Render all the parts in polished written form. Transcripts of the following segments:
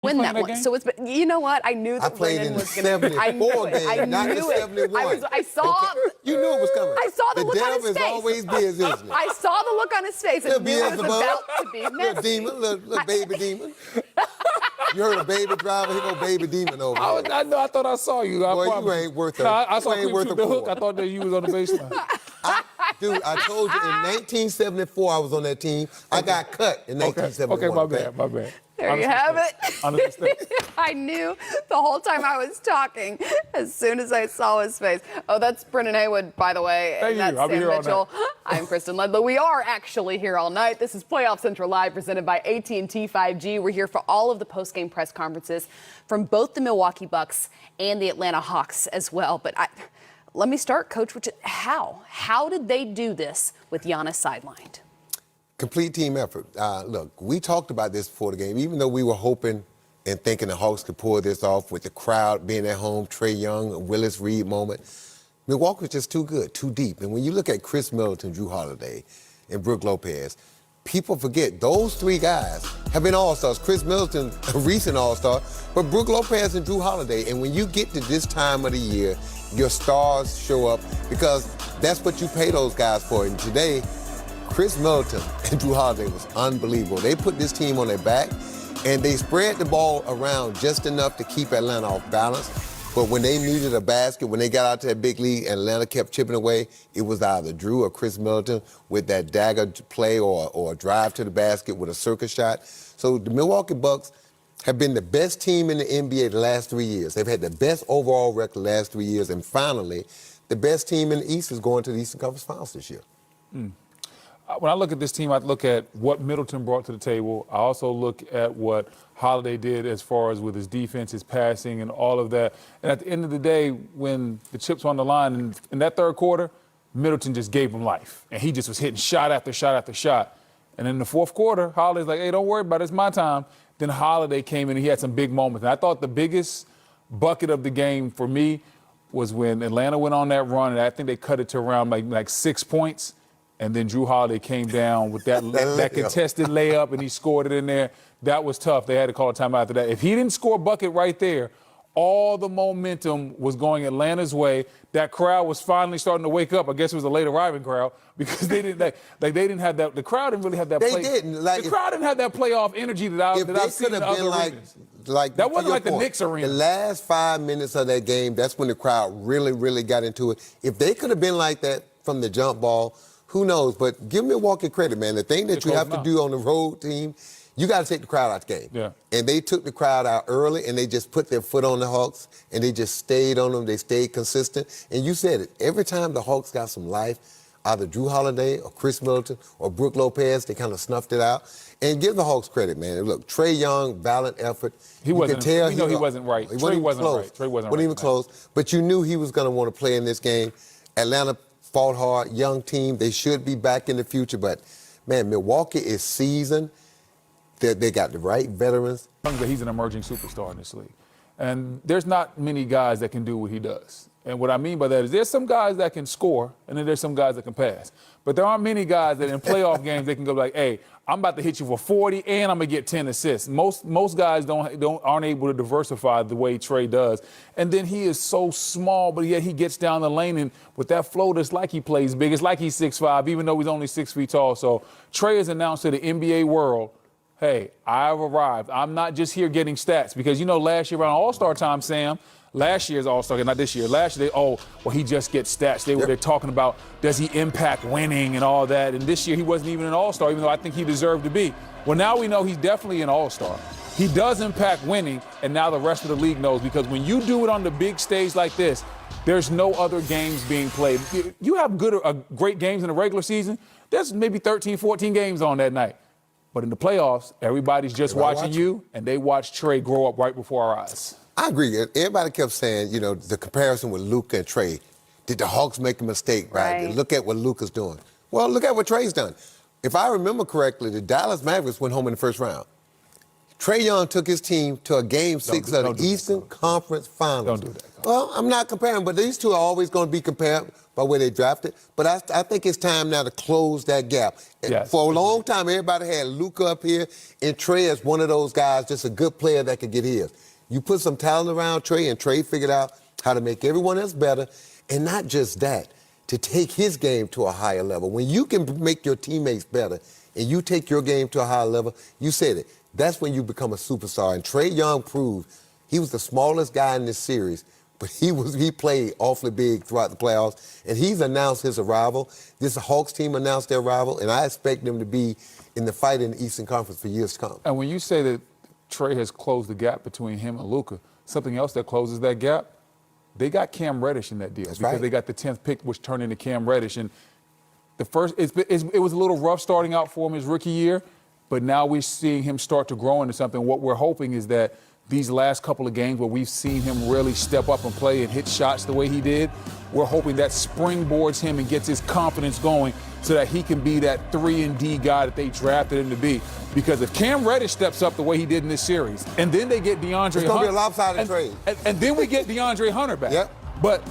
win that one. So it's, you know what? I knew that Brennan was going to. I knew it. I knew it. I saw. You knew it was coming. I saw the look on his face. The devil is always busy, isn't it? I saw the look on his face and knew it was about to be messy. Little demon, little baby demon. You heard a baby driver, here go baby demon over there. I know, I thought I saw you. Boy, you ain't worth it. I saw you shoot the hook. I thought that you was on the baseline. Dude, I told you, in 1974, I was on that team. I got cut in 1974. Okay, my bad. There you have it. I knew the whole time I was talking as soon as I saw his face. Oh, that's Brennan Haywood, by the way. Thank you. I'll be here Mitchell. all night. I'm Kristen Ledlow. We are actually here all night. This is Playoff Central Live, presented by AT&T 5G. We're here for all of the post-game press conferences from both the Milwaukee Bucks and the Atlanta Hawks as well. But let me start, Coach. How? How did they do this with Giannis sidelined? Complete team effort. Look, we talked about this before the game, even though we were hoping and thinking the Hawks could pull this off with the crowd being at home, Trae Young, a Willis Reed moment. Milwaukee was just too good, too deep. And when you look at Chris Middleton, Drew Holiday, and Brook Lopez, people forget those three guys have been all-stars. Chris Middleton, a recent all-star, but Brook Lopez and Drew Holiday. And when you get to this time of the year, your stars show up because that's what you pay those guys for. And today, Chris Middleton and Drew Holiday was unbelievable. They put this team on their back, and they spread the ball around just enough to keep Atlanta off balance. But when they needed a basket, when they got out to that big lead and Atlanta kept chipping away, it was either Drew or Chris Middleton with that dagger play or a drive to the basket with a circus shot. So the Milwaukee Bucks have been the best team in the NBA the last 3 years. They've had the best overall record the last 3 years. And finally, the best team in the East is going to the Eastern Conference Finals this year. When I look at this team, I look at what Middleton brought to the table. I also look at what Holiday did as far as with his defense, his passing, and all of that. And at the end of the day, when the chips were on the line in that third quarter, Middleton just gave him life. And he just was hitting shot after shot after shot. And in the fourth quarter, Holiday's like, hey, don't worry about it, it's my time. Then Holiday came in and he had some big moments. And I thought the biggest bucket of the game for me was when Atlanta went on that run, and I think they cut it to around like 6 points. And then Drew Holiday came down with that contested layup, and he scored it in there. That was tough. They had to call a timeout after that. If he didn't score a bucket right there, all the momentum was going Atlanta's way. That crowd was finally starting to wake up. I guess it was a late arriving crowd because they didn't have that. The crowd didn't really have that. They didn't. The crowd didn't have that playoff energy that I've seen in other arenas. That wasn't like the Knicks arena. The last 5 minutes of that game, that's when the crowd really, really got into it. If they could have been like that from the jump ball, who knows? But give Milwaukee credit, man. The thing that you have to do on the road team, you got to take the crowd out the game. Yeah. And they took the crowd out early, and they just put their foot on the Hawks, and they just stayed on them. They stayed consistent. And you said it. Every time the Hawks got some life, either Drew Holiday or Chris Middleton or Brook Lopez, they kind of snuffed it out. And give the Hawks credit, man. Look, Trae Young, valiant effort. He wasn't right. Trae wasn't even close. But you knew he was going to want to play in this game. Atlanta fought hard, young team. They should be back in the future. But, man, Milwaukee is seasoned. They got the right veterans. He's an emerging superstar in this league. And there's not many guys that can do what he does. And what I mean by that is there's some guys that can score, and then there's some guys that can pass. But there aren't many guys that in playoff games they can go like, hey, I'm about to hit you for 40 and I'm going to get 10 assists. Most guys aren't able to diversify the way Trae does. And then he is so small, but yet he gets down the lane, and with that floater, it's like he plays big. It's like he's 6'5", even though he's only 6 feet tall. So Trae has announced to the NBA world, hey, I've arrived. I'm not just here getting stats. Because, last year around All-Star time, Sam, last year's All-Star, not this year. Last year, he just gets stats. They're talking about, does he impact winning and all that? And this year, he wasn't even an All-Star, even though I think he deserved to be. Well, now we know he's definitely an All-Star. He does impact winning, and now the rest of the league knows. Because when you do it on the big stage like this, there's no other games being played. You have great games in the regular season. There's maybe 13, 14 games on that night. But in the playoffs, everybody's just watching you, and they watch Trae grow up right before our eyes. I agree. Everybody kept saying, the comparison with Luka and Trae. Did the Hawks make a mistake, right? Look at what Luka's doing. Well, look at what Trae's done. If I remember correctly, the Dallas Mavericks went home in the first round. Trae Young took his team to a Game 6 of the Eastern Conference Finals. Don't do that. Well, I'm not comparing, but these two are always going to be compared by where they drafted. But I think it's time now to close that gap. Yes. For a long time, everybody had Luka up here and Trey as one of those guys, just a good player that could get his. You put some talent around Trey, and Trey figured out how to make everyone else better, and not just that, to take his game to a higher level. When you can make your teammates better and you take your game to a higher level, you said it, that's when you become a superstar. And Trey Young proved he was the smallest guy in this series, but he played awfully big throughout the playoffs, and he's announced his arrival. This Hawks team announced their arrival, and I expect them to be in the fight in the Eastern Conference for years to come. And when you say that Trey has closed the gap between him and Luka, something else that closes that gap, they got Cam Reddish in that deal. That's because right. They got the 10th pick, which turned into Cam Reddish. And it was a little rough starting out for him his rookie year, but now we're seeing him start to grow into something. What we're hoping is that these last couple of games where we've seen him really step up and play and hit shots the way he did, we're hoping that springboards him and gets his confidence going so that he can be that 3-and-D guy that they drafted him to be. Because if Cam Reddish steps up the way he did in this series, and then they get DeAndre Hunter. It's going to be a lopsided trade. And then we get DeAndre Hunter back. Yep. But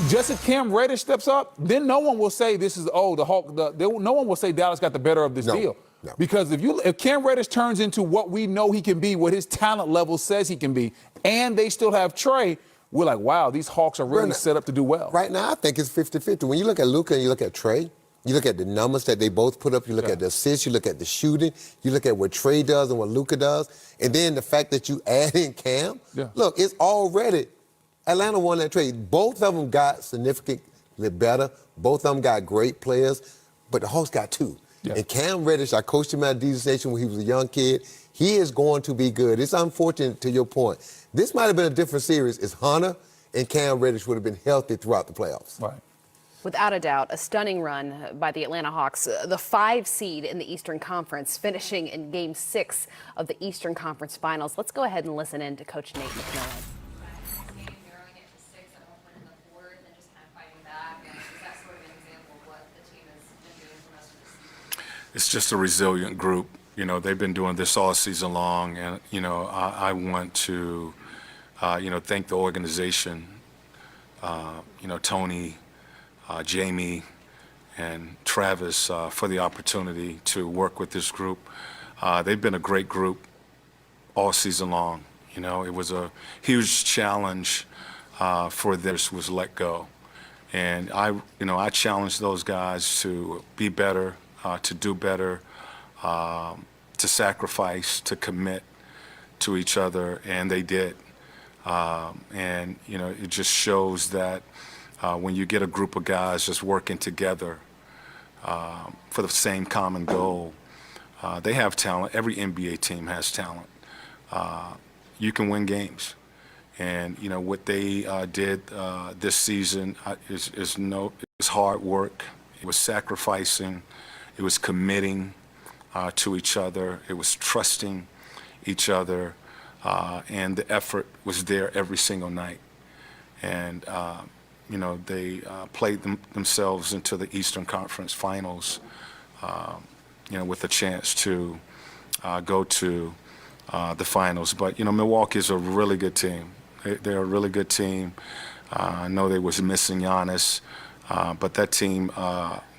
just if Cam Reddish steps up, then no one will say this is, the Hawk. No one will say Dallas got the better of this deal. No. Because if Cam Reddish turns into what we know he can be, what his talent level says he can be, and they still have Trey, we're like, wow, these Hawks are really set up to do well. Right now, I think it's 50-50. When you look at Luka and you look at Trey, you look at the numbers that they both put up, you look at the assists, you look at the shooting, you look at what Trey does and what Luka does, and then the fact that you add in Cam. Yeah. Look, it's already Atlanta won that trade. Both of them got significantly better. Both of them got great players, but the Hawks got two. Yeah. And Cam Reddish, I coached him at Jesus Nation when he was a young kid. He is going to be good. It's unfortunate, to your point. This might have been a different series if Hunter and Cam Reddish would have been healthy throughout the playoffs. Right. Without a doubt, a stunning run by the Atlanta Hawks, the 5 seed in the Eastern Conference, finishing in Game 6 of the Eastern Conference Finals. Let's go ahead and listen in to Coach Nate McMillan. It's just a resilient group. You know, they've been doing this all season long, and, you know, I want to, thank the organization, Tony, Jamie, and Travis for the opportunity to work with this group. They've been a great group all season long. You know, it was a huge challenge for this was let go. And I challenged those guys to be better, to do better, to sacrifice, to commit to each other, and they did. It just shows that when you get a group of guys just working together for the same common goal, they have talent. Every NBA team has talent. You can win games. And, what they did this season is hard work. It was sacrificing. It was committing to each other. It was trusting each other. And the effort was there every single night. And, they played themselves into the Eastern Conference Finals, with a chance to go to the finals. But, Milwaukee's a really good team. They're a really good team. I know they was missing Giannis, but that team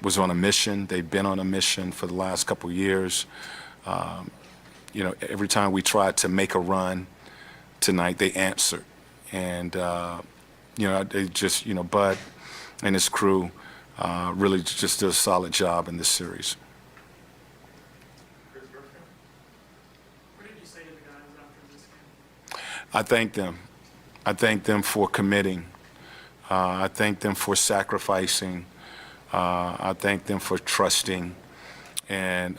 was on a mission. They've been on a mission for the last couple of years. Every time we tried to make a run tonight, they answered. And, they just, Bud and his crew really just did a solid job in this series. What did you say to the guys after this game? I thank them. I thank them for committing. I thank them for sacrificing. I thank them for trusting and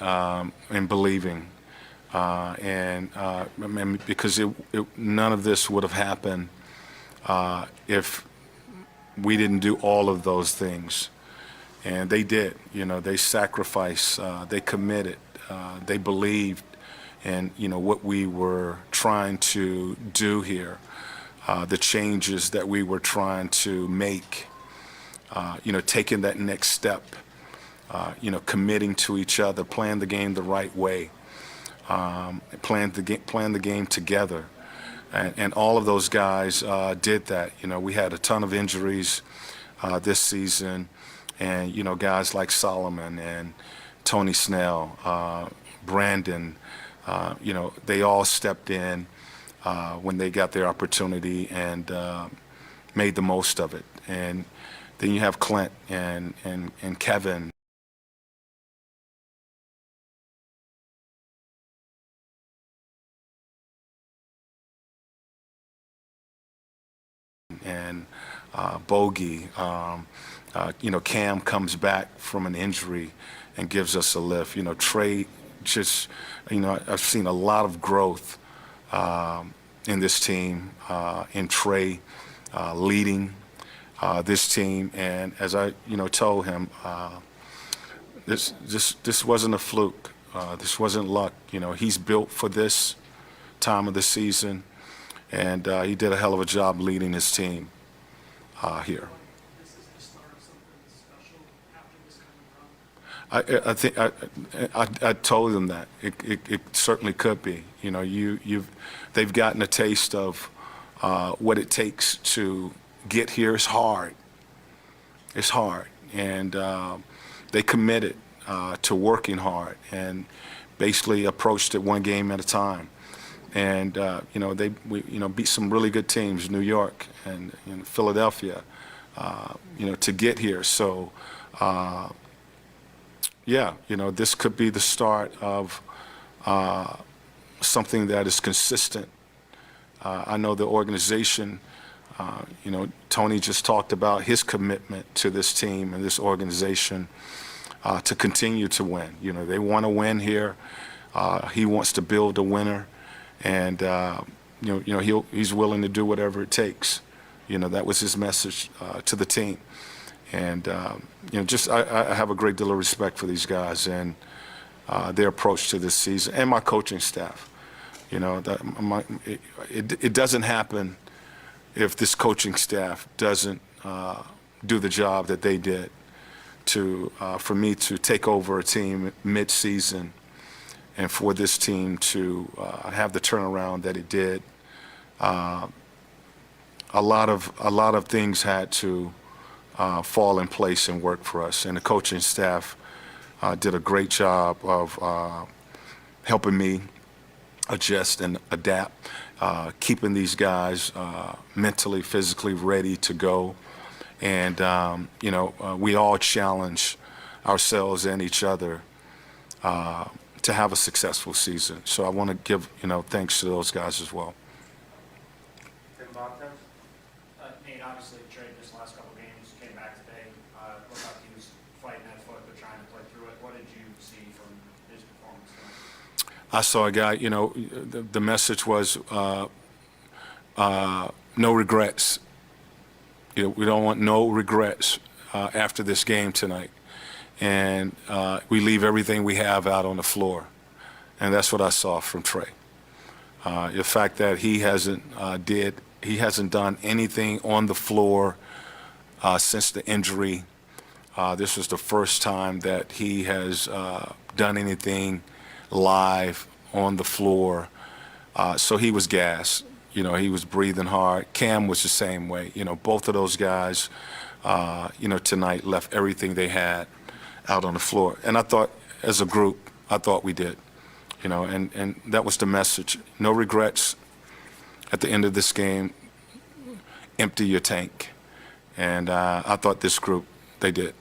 believing. Because none of this would have happened if we didn't do all of those things. And they did. They sacrificed. They committed. They believed in what we were trying to do here. The changes that we were trying to make, taking that next step, committing to each other, playing the game the right way, playing the game together. And all of those guys did that. You know, we had a ton of injuries this season, and you know, guys like Solomon and Tony Snell, Brandon, you know, they all stepped in when they got their opportunity and made the most of it. And then you have Clint and Kevin. And Bogey, you know, Cam comes back from an injury and gives us a lift. You know, Trey just, you know, I've seen a lot of growth in this team, in Trey leading this team. And as I, you know, told him, this wasn't a fluke. This wasn't luck. You know, he's built for this time of the season. And he did a hell of a job leading his team here. This is the start of something special after this kind of run. I think I told them that it certainly could be. You know, they've gotten a taste of what it takes to get here. It's hard. It's hard, and they committed to working hard and basically approached it one game at a time. And you know, we beat some really good teams, New York and Philadelphia, you know, to get here. So yeah, you know, this could be the start of something that is consistent. I know the organization, you know, Tony just talked about his commitment to this team and this organization to continue to win. You know, they want to win here. He wants to build a winner. And you know he's willing to do whatever it takes. You know, that was his message to the team. And you know, just I have a great deal of respect for these guys and their approach to this season, and my coaching staff. You know, it doesn't happen if this coaching staff doesn't do the job that they did to for me to take over a team mid-season. And for this team to have the turnaround that it did, a lot of things had to fall in place and work for us. And the coaching staff did a great job of helping me adjust and adapt, keeping these guys mentally, physically ready to go. And you know, we all challenge ourselves and each other to have a successful season. So I want to give, you know, thanks to those guys as well. Nate, obviously Trey missed the last couple games, came back today. Looked like he was fighting that foot but trying to play through it. What did you see from his performance tonight? I saw a guy, you know, the message was no regrets. You know, we don't want no regrets after this game tonight. And we leave everything we have out on the floor. And that's what I saw from Trey. The fact that he hasn't done anything on the floor since the injury. This was the first time that he has done anything live on the floor. So he was gassed. You know, he was breathing hard. Cam was the same way. You know, both of those guys, you know, tonight left everything they had out on the floor. And I thought, as a group, I thought we did. You know, and that was the message. No regrets at the end of this game. Empty your tank. And I thought this group, they did.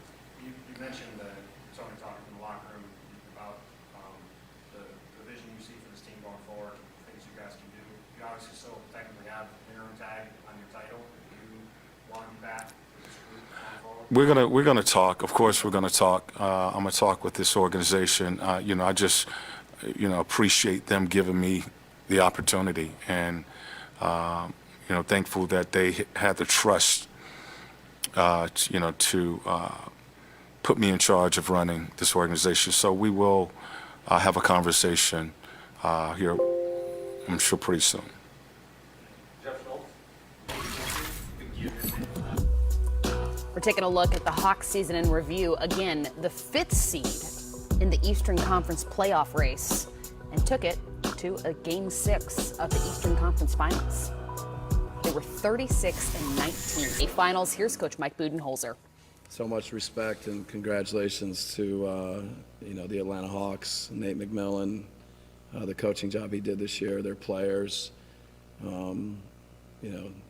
You mentioned that Tony talking in the locker room about the vision you see for this team going forward, things you guys can do. You obviously still technically have an interim tag on your title. Do you want to be back with this group going forward? We're gonna talk. Of course, we're gonna talk. I'm gonna talk with this organization. You know, I just, you know, appreciate them giving me the opportunity, and you know, thankful that they had the trust, you know, to put me in charge of running this organization. So we will have a conversation here, I'm sure, pretty soon. We're taking a look at the Hawks season in review. Again, the 5th seed in the Eastern Conference playoff race, and took it to a Game 6 of the Eastern Conference Finals. They were 36-19. Finals. Here's Coach Mike Budenholzer. So much respect and congratulations to the Atlanta Hawks, Nate McMillan, the coaching job he did this year, their players.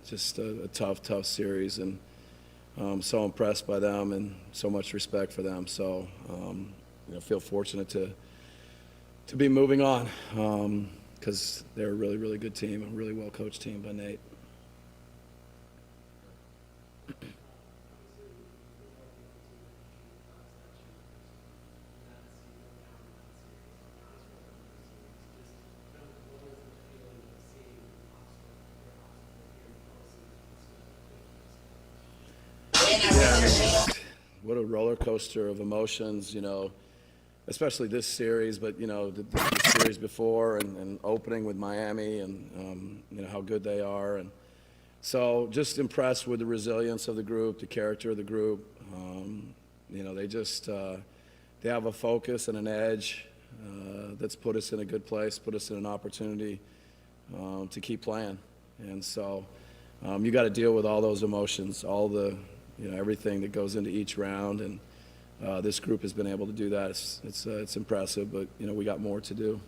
Just a tough series, and so impressed by them and so much respect for them. So feel fortunate to be moving on because they're a really good team, a really well coached team by Nate. What a roller coaster of emotions, especially this series, but the series before and opening with Miami and how good they are, and so just impressed with the resilience of the group, the character of the group. They have a focus and an edge that's put us in a good place, put us in an opportunity to keep playing, and so you got to deal with all those emotions, all the everything that goes into each round, and this group has been able to do that. It's impressive, but we got more to do.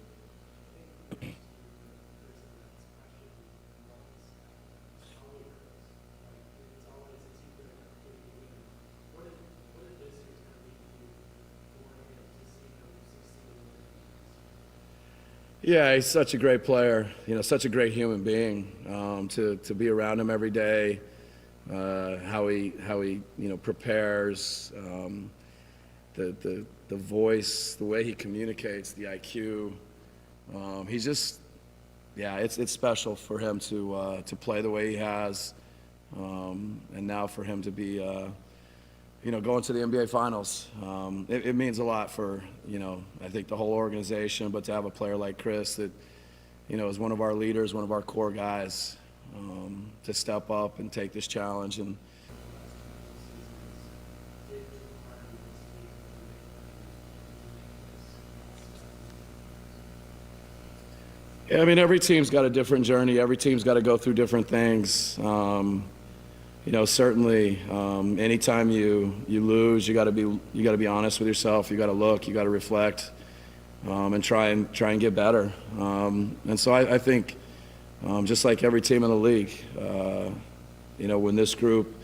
Yeah, he's such a great player, such a great human being. To be around him every day, how he prepares, the voice, the way he communicates, the IQ. He's just, it's special for him to play the way he has, and now for him to be going to the NBA Finals. It means a lot for I think the whole organization, but to have a player like Chris that is one of our leaders, one of our core guys, to step up and take this challenge. And every team's got a different journey. Every team's got to go through different things. Certainly, anytime you lose, you got to be honest with yourself. You got to look. You got to reflect, and try and get better. And so I think. Just like every team in the league, when this group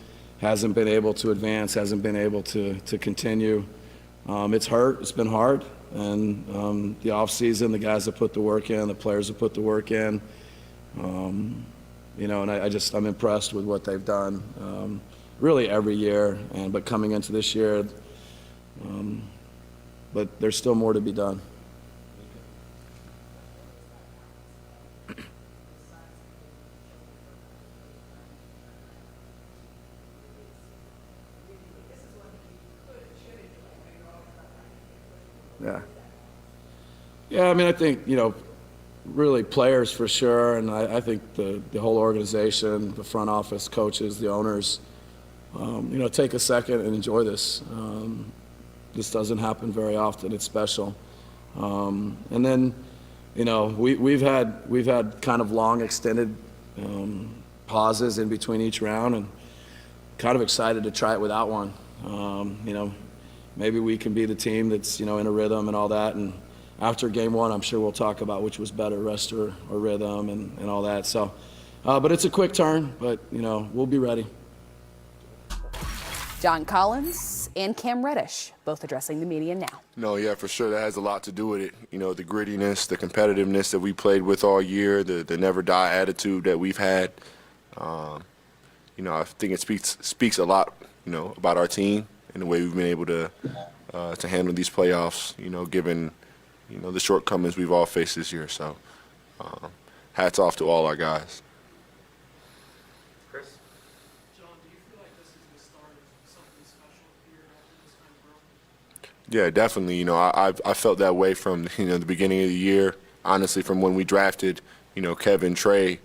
hasn't been able to advance, hasn't been able to continue, it's hurt, it's been hard, and the offseason, the guys have put the work in, the players have put the work in, and I'm impressed with what they've done, really every year, but coming into this year, but there's still more to be done. Yeah, I think, really players for sure, and I think the whole organization, the front office, coaches, the owners, take a second and enjoy this. This doesn't happen very often. It's special. And then, we've had kind of long extended pauses in between each round, and kind of excited to try it without one. Maybe we can be the team that's in a rhythm and all that, and after game one, I'm sure we'll talk about which was better, rest or rhythm and all that. So, but it's a quick turn, but we'll be ready. John Collins and Cam Reddish both addressing the media now. No, yeah, for sure. That has a lot to do with it. The grittiness, the competitiveness that we played with all year, the never die attitude that we've had. I think it speaks a lot, about our team and the way we've been able to handle these playoffs, given, the shortcomings we've all faced this year. So hats off to all our guys. Chris? John, do you feel like this is the start of something special here after this time, bro? Yeah, definitely. I felt that way from, the beginning of the year, honestly, from when we drafted, Kevin, Trey,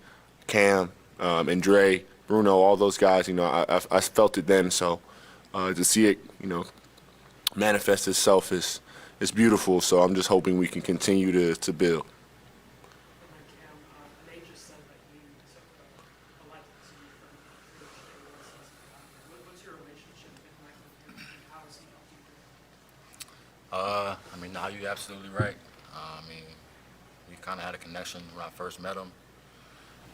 Cam, and Dre, Bruno, all those guys, I felt it then. So to see it, manifest itself is beautiful. So I'm just hoping we can continue to build. no, you're absolutely right. I mean, we kind of had a connection when I first met him.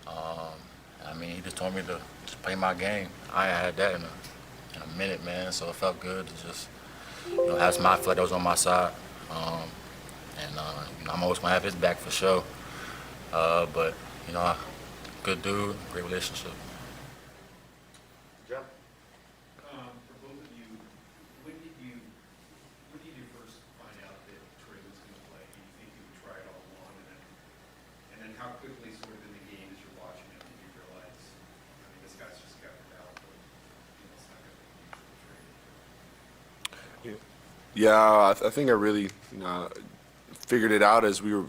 I mean, he just told me to just play my game. I ain't had that in a minute, man. So it felt good to just, have somebody feel like that was on my side. I'm always gonna have his back for sure. But good dude, great relationship. Jeff? For both of you, when did you first find out that Trey was going to play? Do you think you would try it all along, and then how quickly, sort of in the game, as you're watching it, did you realize, I mean, this guy's just got it out, but it's not going to be used for Trey? Yeah, I think I really, figured it out as we were,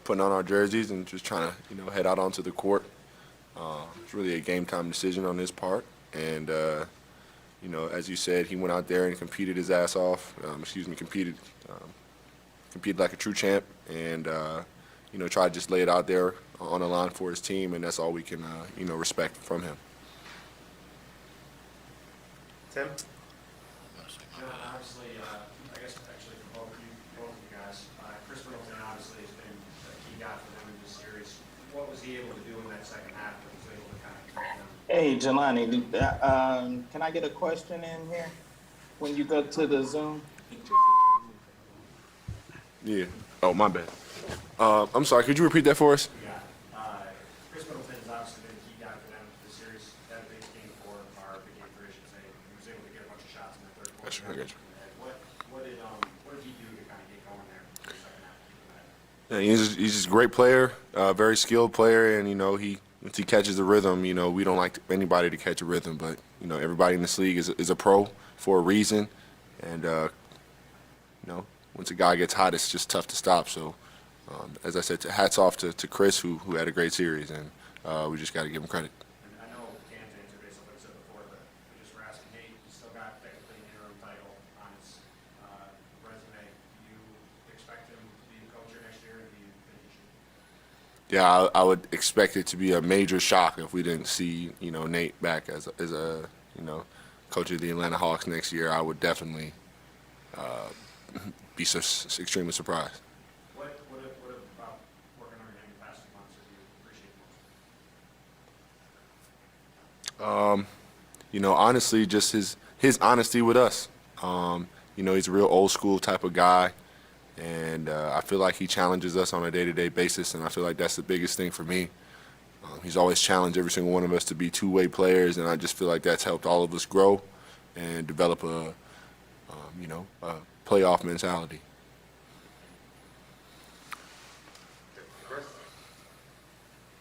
putting on our jerseys and just trying to, head out onto the court. It's really a game time decision on his part, and as you said, he went out there and competed his ass off. Competed like a true champ, and tried to just lay it out there on the line for his team, and that's all we can, respect from him. Tim? Obviously, I guess actually for both of you guys, Chris Middleton obviously has been a key guy for them in this series. What was he able to do in that second half that was able to kind of keep them? Hey, Jelani, can I get a question in here when you go to the Zoom? Yeah. Oh, my bad. I'm sorry. Could you repeat that for us? Yeah. Chris Middleton has obviously been a key guy for them in this series. That big game 4, or big game 3, I should say. He was able to get a bunch of shots in the third quarter. I got you. What did he do to kind of get going there in the second half? Yeah, he's just a great player, very skilled player, and once he catches the rhythm, we don't like anybody to catch a rhythm, but everybody in this league is a pro for a reason, and once a guy gets hot, it's just tough to stop. So, as I said, hats off to Chris, who had a great series, and we just got to give him credit. And I know Cam's answer based on what I said before, but just for asking Nate, he still got technically an interim title on his resume. Do you expect him to be the coach here next year, or do you think he should? Yeah, I would expect it to be a major shock if we didn't see Nate back as a coach of the Atlanta Hawks next year. I would definitely be extremely surprised. What about working under him the past 2 months that you appreciate most? Honestly, just his honesty with us. He's a real old school type of guy, and I feel like he challenges us on a day-to-day basis, and I feel like that's the biggest thing for me. He's always challenged every single one of us to be two-way players, and I just feel like that's helped all of us grow and develop a playoff mentality. Chris?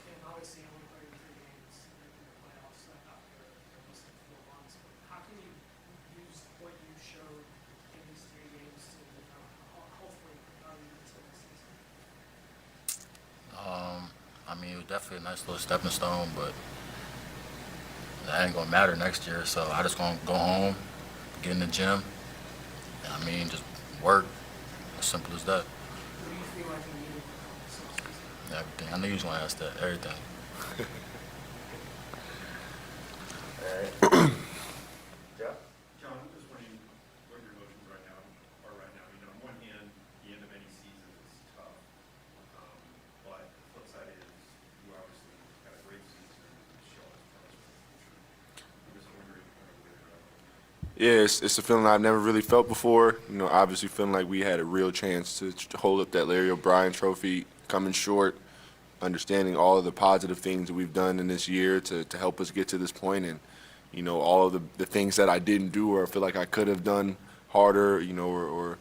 Cam, obviously, only played 3 games in the playoffs after less than 4 months. But how can you use what you showed in these 3 games to hopefully propel you into next season? I mean, it was definitely a nice little stepping stone, but that ain't gonna matter next year. So I just gonna go home, get in the gym, and just work. As simple as that. What do you feel like you needed this offseason? Everything. I knew you was gonna ask that. Everything. Jeff? John, I'm just wondering what your emotions are right now. On one hand, the end of any season is tough, but the flip side is you obviously had a great season and showing us promise for the future. I'm just wondering kind of where Yeah, it's a feeling I've never really felt before. Obviously feeling like we had a real chance to hold up that Larry O'Brien trophy, coming short, understanding all of the positive things that we've done in this year to help us get to this point, and all of the things that I didn't do or I feel like I could have done harder, or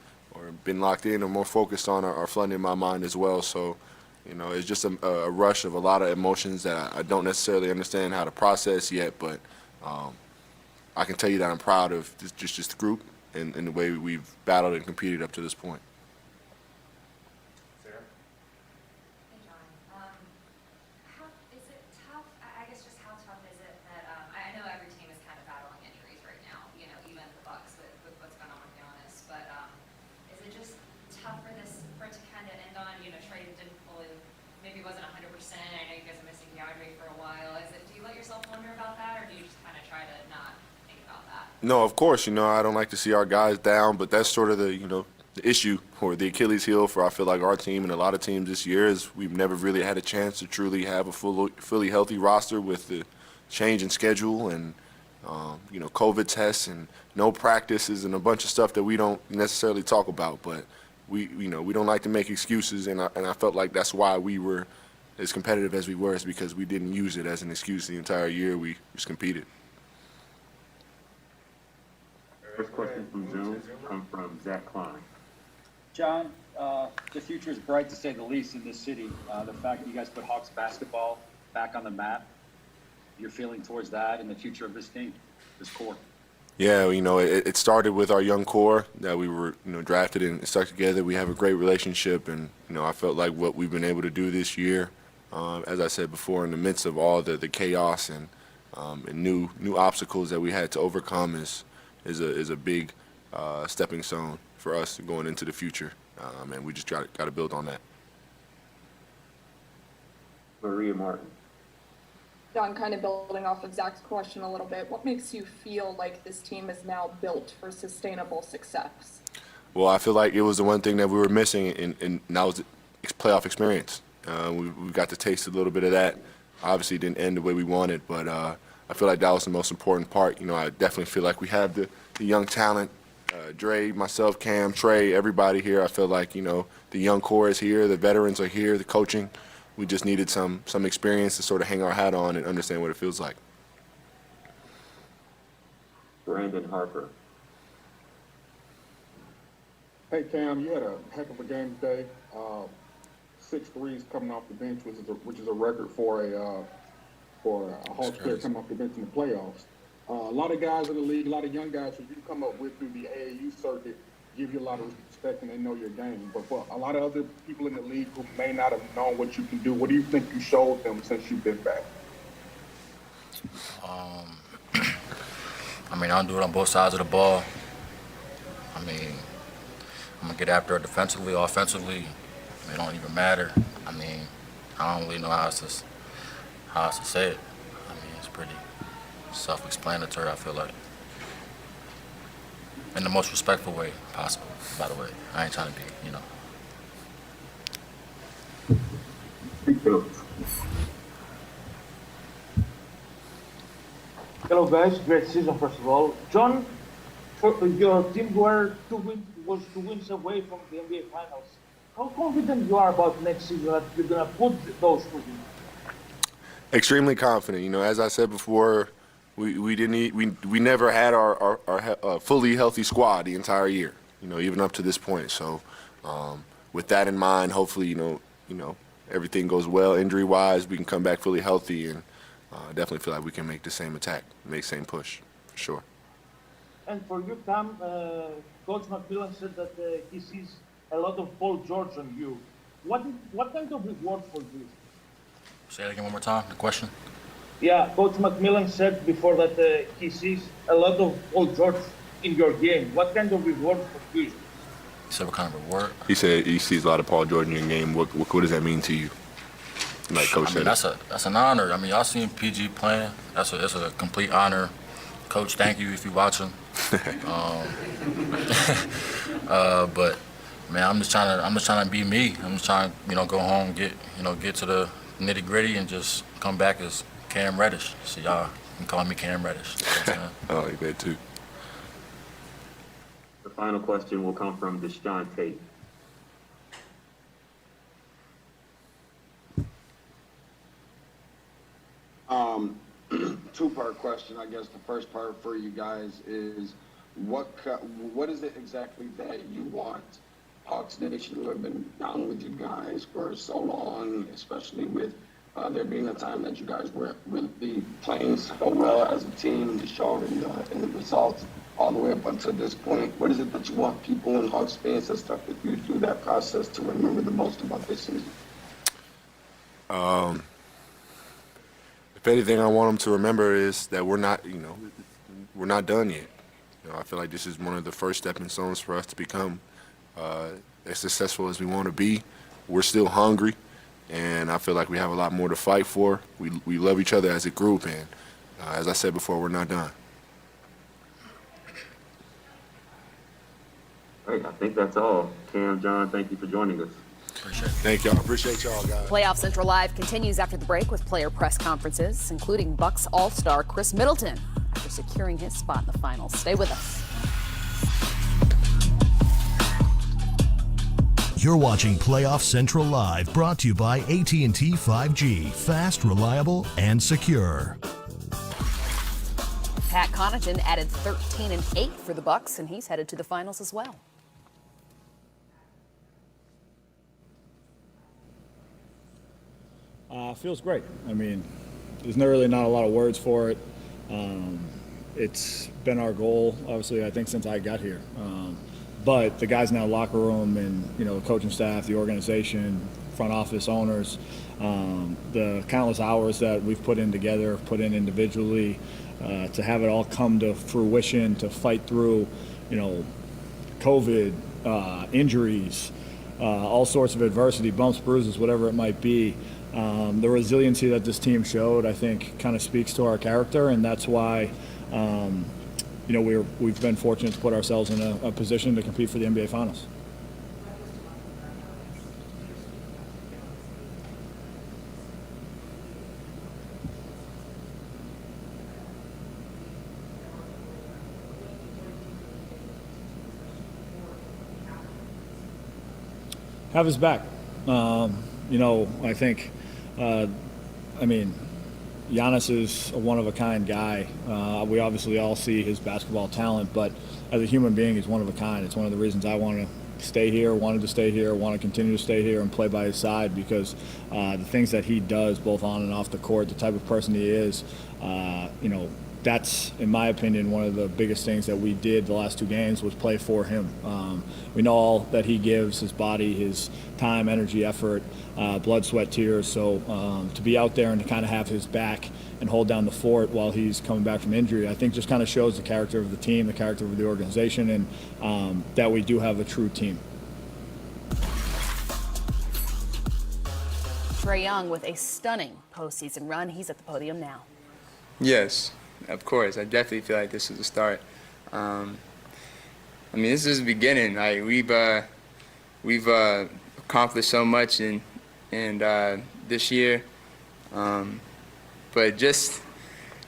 been locked in or more focused on are flooding in my mind as well. So, it's just a rush of a lot of emotions that I don't necessarily understand how to process yet, but I can tell you that I'm proud of just the group and the way we've battled and competed up to this point. Sarah? Hey, John. How is it tough? I guess just how tough is it that I know every team is kind of battling injuries right now. Even the Bucks with what's going on with Giannis. But is it just tough for it to kind of end on? Trey didn't fully, maybe wasn't 100%. I know you guys are missing DeAndre for a while. Do you let yourself wonder about that, or do you just kind of try to not think about that? No, of course, I don't like to see our guys down, but that's sort of the, issue or the Achilles heel for I feel like our team and a lot of teams this year is we've never really had a chance to truly have a fully healthy roster with the change in schedule and COVID tests and no practices and a bunch of stuff that we don't necessarily talk about. But we don't like to make excuses, and I felt like that's why we were as competitive as we were, is because we didn't use it as an excuse the entire year. We just competed. First question from Zoom comes from Zach Klein. John, the future is bright to say the least in this city. The fact that you guys put Hawks basketball back on the map, your feeling towards that and the future of this team, this core. Yeah, it started with our young core that we were, drafted and stuck together. We have a great relationship, and I felt like what we've been able to do this year, as I said before, in the midst of all the chaos and new obstacles that we had to overcome, is a big stepping stone for us going into the future, and we just got to build on that. Maria Martin. John, kind of building off of Zach's question a little bit, what makes you feel like this team is now built for sustainable success? Well, I feel like it was the one thing that we were missing, and that was the playoff experience. We got to taste a little bit of that. Obviously, it didn't end the way we wanted, but I feel like that was the most important part. I definitely feel like we have the young talent. Dre, myself, Cam, Trey, everybody here. I feel like, the young core is here, the veterans are here, the coaching. We just needed some experience to sort of hang our hat on and understand what it feels like. Brandon Harper. Hey, Cam, you had a heck of a game today. 6 threes coming off the bench, which is a record for a Hawks player coming off the bench in the playoffs. A lot of guys in the league, a lot of young guys who you come up with through the AAU circuit give you a lot of respect and they know your game. But for a lot of other people in the league who may not have known what you can do, what do you think you showed them since you've been back? I don't do it on both sides of the ball. I'm going to get after it defensively, offensively. It don't even matter. I don't really know how else to say it. It's pretty self-explanatory, I feel like. In the most respectful way possible, by the way. I ain't trying to be, Hello guys, great season first of all. John, your team was 2 wins away from the NBA Finals. How confident you are about next season that you're gonna put those 2 wins? Extremely confident. As I said before, we never had our fully healthy squad the entire year. Even up to this point. So, with that in mind, hopefully, everything goes well injury-wise. We can come back fully healthy, and definitely feel like we can make the same attack, make the same push, for sure. And for you, Cam, Coach McMillan said that he sees a lot of Paul George on you. What kind of reward for this? Say that again one more time, the question. Yeah, Coach McMillan said before that he sees a lot of Paul George in your game. What kind of reward for you? You said what kind of reward? He said he sees a lot of Paul George in your game. What does that mean to you? Like Coach said. That's an honor. Y'all seen PG playing. It's a complete honor. Coach, thank you if you're watching. But man, I'm just trying to be me. I'm just trying to, go home, get to the nitty gritty, and just come back as Cam Reddish. So y'all can call me Cam Reddish. I like that too. The final question will come from Deshaun Tate. Two-part question. I guess the first part for you guys is what is it exactly that you want Hawks Nation, who have been down with you guys for so long, especially with there being a time that you guys were really playing so well as a team, to show in the results all the way up until this point. What is it that you want people and Hawks fans that stuck with you through that process to remember the most about this season? If anything, I want them to remember is that we're not done yet. I feel like this is one of the first stepping stones for us to become as successful as we want to be. We're still hungry, and I feel like we have a lot more to fight for. We love each other as a group, and as I said before, we're not done. All right, I think that's all. Cam, John, thank you for joining us. Thank y'all. Appreciate y'all, guys. Playoff Central Live continues after the break with player press conferences, including Bucks All-Star Chris Middleton, after securing his spot in the finals. Stay with us. You're watching Playoff Central Live, brought to you by AT&T 5G. Fast, reliable, and secure. Pat Connaughton added 13 and 8 for the Bucks, and he's headed to the finals as well. Feels great. I mean, there's really not a lot of words for it. It's been our goal, obviously, I think since I got here. But the guys in that locker room and, the coaching staff, the organization, front office owners, the countless hours that we've put in together, put in individually, to have it all come to fruition, to fight through, COVID, injuries, all sorts of adversity, bumps, bruises, whatever it might be. The resiliency that this team showed, I think, kind of speaks to our character, and that's why, we've been fortunate to put ourselves in a position to compete for the NBA Finals. Have his back. I think, Giannis is a one-of-a-kind guy. We obviously all see his basketball talent, but as a human being, he's one of a kind. It's one of the reasons I wanted to stay here, want to continue to stay here and play by his side, because the things that he does, both on and off the court, the type of person he is, that's, in my opinion, one of the biggest things that we did the last two games was play for him. We know all that he gives, his body, his time, energy, effort, blood, sweat, tears. So to be out there and to kind of have his back and hold down the fort while he's coming back from injury, I think just kind of shows the character of the team, the character of the organization, and that we do have a true team. Trae Young with a stunning postseason run. He's at the podium now. Yes, of course. I definitely feel like this is the start. This is the beginning. Like we've accomplished so much in this year, but just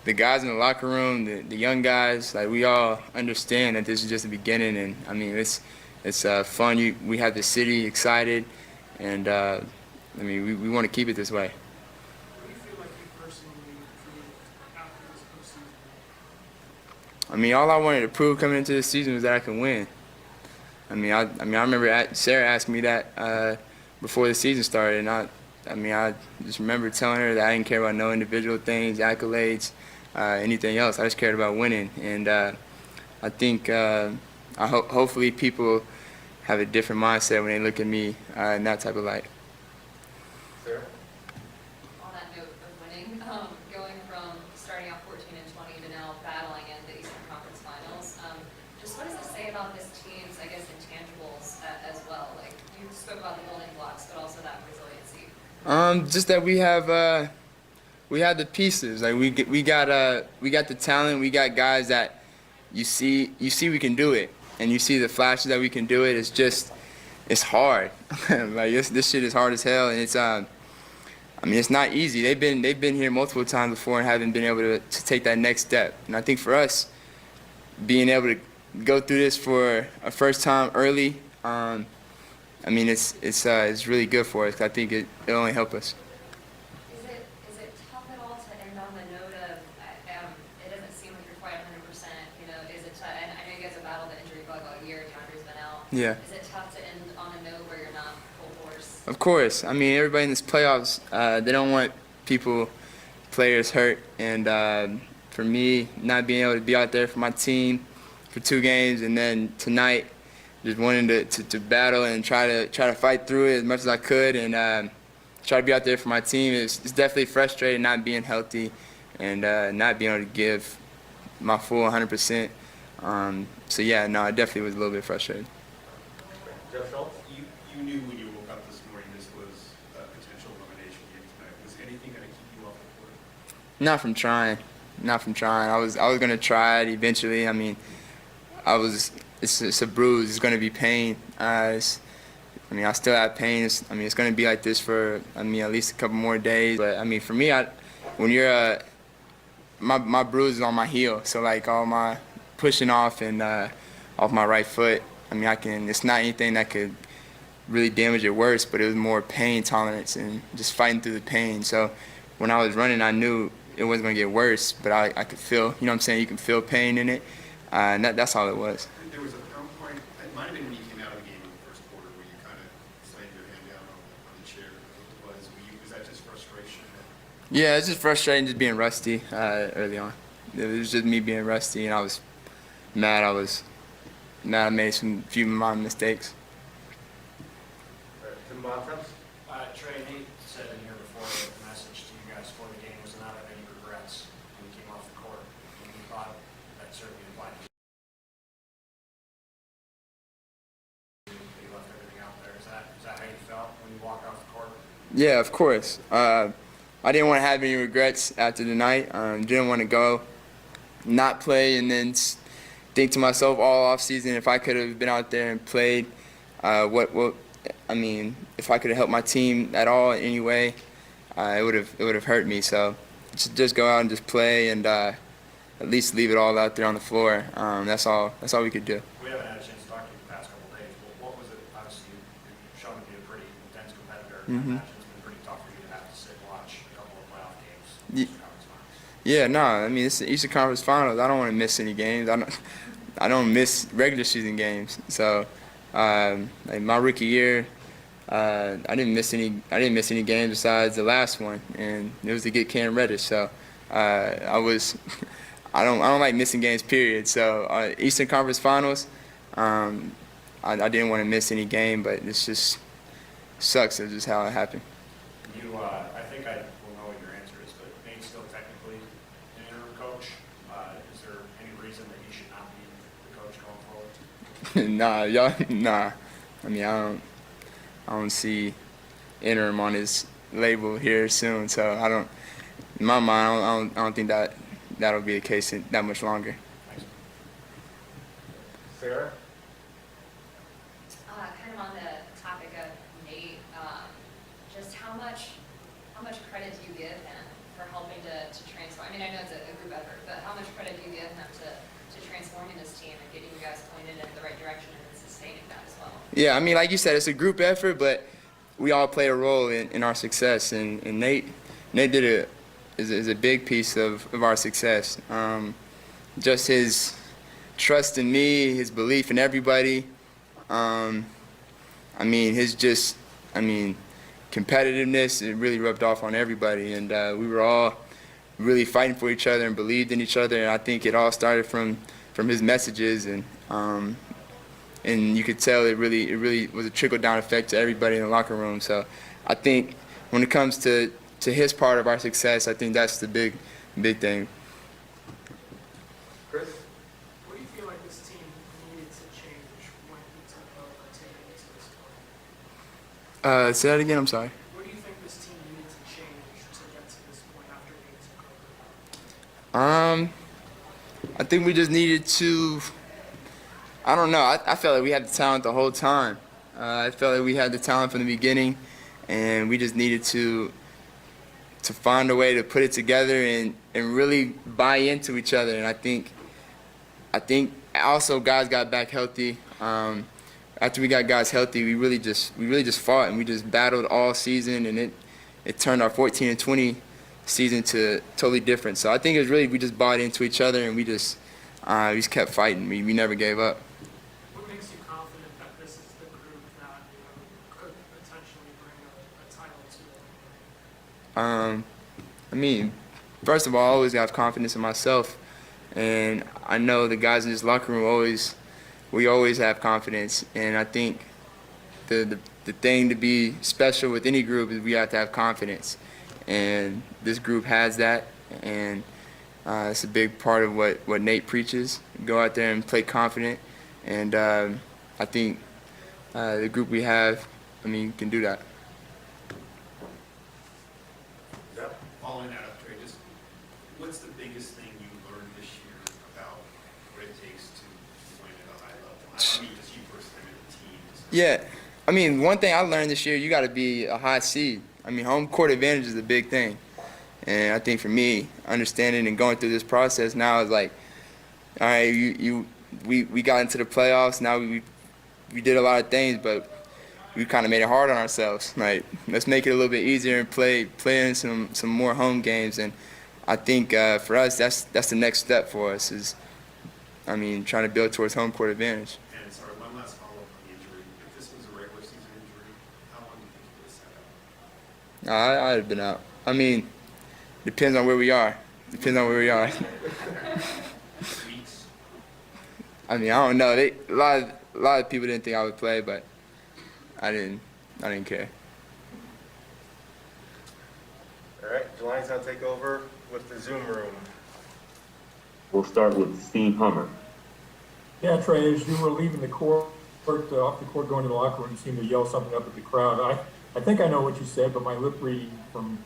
the guys in the locker room, the young guys, like we all understand that this is just the beginning. And it's fun. We have the city excited, and we want to keep it this way. All I wanted to prove coming into this season was that I can win. I remember Sarah asked me that before the season started, and I just remember telling her that I didn't care about no individual things, accolades, anything else. I just cared about winning, and I think hopefully people have a different mindset when they look at me in that type of light. On that note of winning, going from starting out 14 and 20 to now battling in the Eastern Conference Finals, just what does it say about this team's, intangibles as well? Like, you spoke about the building blocks, but also that resiliency. Just that we have the pieces. Like we got the talent. We got guys that you see we can do it, and you see the flashes that we can do it. It's hard. Like this shit is hard as hell, and it's not easy. They've been here multiple times before and haven't been able to take that next step. And I think for us, being able to go through this for a first time early, it's really good for us. I think it'll only help us. Is it tough at all to end on the note of it doesn't seem like you're quite 100%? Is it? And I know you guys have battled the injury bug all year. DeAndre's been out. Yeah. Is it tough to end on a note where you're not full force? Of course. Everybody in this playoffs, they don't want players hurt. And for me, not being able to be out there for my team for 2 games, and then tonight, just wanting to battle and try to fight through it as much as I could, and try to be out there for my team. It's definitely frustrating not being healthy and not being able to give my full 100%. I definitely was a little bit frustrated. Jeff Schultz, you knew when you woke up this morning this was a potential elimination game tonight. Was anything going to keep you off the court? Not from trying. I was going to try it eventually. I it's a bruise. It's going to be pain. I still have pain. It's going to be like this for, at least a couple more days. But, for me, when you're, my bruise is on my heel. So, like, all my pushing off and off my right foot, it's not anything that could really damage it worse, but it was more pain tolerance and just fighting through the pain. So, when I was running, I knew it wasn't going to get worse, but I could feel, you know what I'm saying, you can feel pain in it. And that's all it was. There was a point, it might have been when you came out of the game in the first quarter, where you kind of slammed your hand down on the chair. Was that just frustration? Yeah, it's just frustrating just being rusty early on. It was just me being rusty, and I was mad. I made some few of my mistakes. Trey, Nate said in here before that the message to you guys for the game was not have any regrets when you came off the court. And you thought that certainly applied to you. You left everything out there. Is that how you felt when you walked off the court? Yeah, of course. I didn't want to have any regrets after the night. Didn't want to go, not play, and then think to myself all off season if I could have been out there and played. If I could have helped my team at all in any way, it would have hurt me. So just go out and just play and at least leave it all out there on the floor. That's all we could do. We haven't had a chance to talk to you the past couple of days. Well, what was it? Obviously, you've shown to be a pretty intense competitor. I imagine it's been pretty tough for you to have to sit and watch a couple of playoff games. Yeah, no. It's the Eastern Conference Finals. I don't want to miss any games. I don't miss regular season games. So, like my rookie year, I didn't miss any games besides the last one, and it was to get Cam Reddish. So, I don't like missing games. Period. So, Eastern Conference Finals, I didn't want to miss any game, but it's just sucks. It's just how it happened. I think I will know what your answer is, but Nate's still technically an interim coach. Is there any reason that he should not be the coach going forward? Nah. I don't see interim on his label here soon, so in my mind, I don't think that'll be the case that much longer. Sarah? Kind of on the topic of Nate, just how much credit do you give him for helping to transform? I know it's a group effort, but how much credit do you give him to transforming this team and getting you guys pointed in the right direction and sustaining that as well? Yeah, like you said, it's a group effort, but we all play a role in our success, and Nate is a big piece of our success. Just his trust in me, his belief in everybody. His competitiveness, it really rubbed off on everybody, and we were all really fighting for each other and believed in each other, and I think it all started from his messages, and you could tell it really was a trickle-down effect to everybody in the locker room. So I think when it comes to his part of our success, I think that's the big thing. Chris? What do you feel like this team needed to change when he took over taking it to this point? Say that again, I'm sorry. What do you think this team needed to change to get to this point after Nate took over? I think we just needed to, I don't know, I felt like we had the talent the whole time. I felt like we had the talent from the beginning, and we just needed to find a way to put it together and really buy into each other. And I think also guys got back healthy. After we got guys healthy, we really just fought and we just battled all season, and it turned our 14-20 season to totally different. So I think it was really, we just bought into each other, and we just kept fighting. We never gave up. What makes you confident that this is the group that could potentially bring a title to? First of all, I always have confidence in myself, and I know the guys in this locker room we always have confidence, and I think the thing to be special with any group is we have to have confidence, and this group has that, and it's a big part of what Nate preaches. Go out there and play confident, and I think the group we have, can do that. Following that up, Trey, just what's the biggest thing you learned this year about what it takes to playing at a high level? I mean, just you personally, the team. Yeah, I mean, one thing I learned this year, you got to be a high seed. I mean, home court advantage is a big thing. And I think for me, understanding and going through this process now is like, all right, we got into the playoffs. Now we did a lot of things, but we kind of made it hard on ourselves. Like, let's make it a little bit easier and play in some more home games. And I think for us, that's the next step for us is, I mean, trying to build towards home court advantage. And sorry, one last follow-up on the injury. If this was a regular season injury, how long do you think you would have sat out? I'd have been out. I mean, depends on where we are. Weeks? I mean, I don't know. A lot of people didn't think I would play, but I didn't care. All right, the Lions now take over with the Zoom room. We'll start with Steve Hummer. Yeah, Trey, as you were leaving the court, off the court, going to the locker room, you seemed to yell something up at the crowd. I think I know what you said, but my lip reading from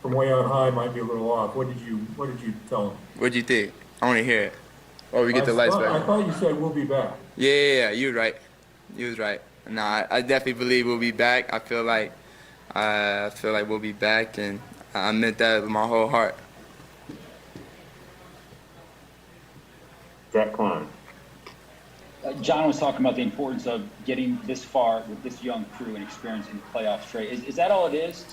way out high might be a little off. What did you tell them? What did you think? I want to hear it. Or we get the lights back. I thought you said we'll be back. Yeah, you were right. You was right. No, I definitely believe we'll be back. I feel like we'll be back, and I meant that with my whole heart. Jack Klein. John was talking about the importance of getting this far with this young crew and experiencing the playoffs, Trey. Is that all it is?